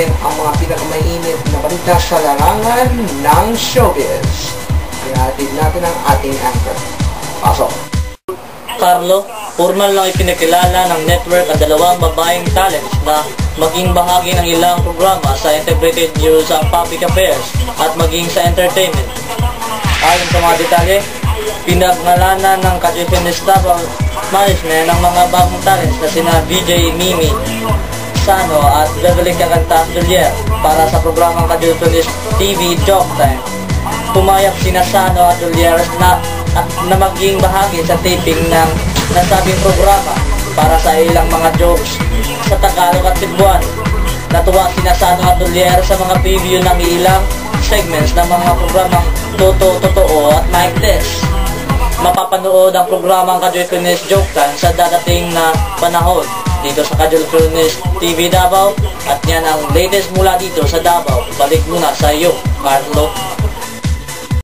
natin ang mga pinakamainit na balita sa larangan ng showbiz. Ihatid natin ang ating anchor. Pasok! Carlo, formal lang ipinakilala ng network ang dalawang babaeng talents na maging bahagi ng ilang programa sa integrated news ang public affairs at maging sa entertainment. Ayon sa mga detalye, pinagnalanan ng Kadyoso Staff Management ng mga bagong talents na sina VJ Mimi Sano at Beverly Cacanta Julier para sa programang Kadyoso TV Joke Time. Pumayag sina Sano at Julier na maging bahagi sa taping ng nasabing programa para sa ilang mga jokes sa Tagalog at Cebuano. Natuwa sina Sano at Julier sa mga preview ng ilang segments ng mga programang Totoo at Mic Test. Mapapanood ang programang Kadyoso Joke Time sa dadating na panahon dito sa Kadyoso TV Davao at yan ang latest mula dito sa Davao. Balik muna sa iyo, Carlo.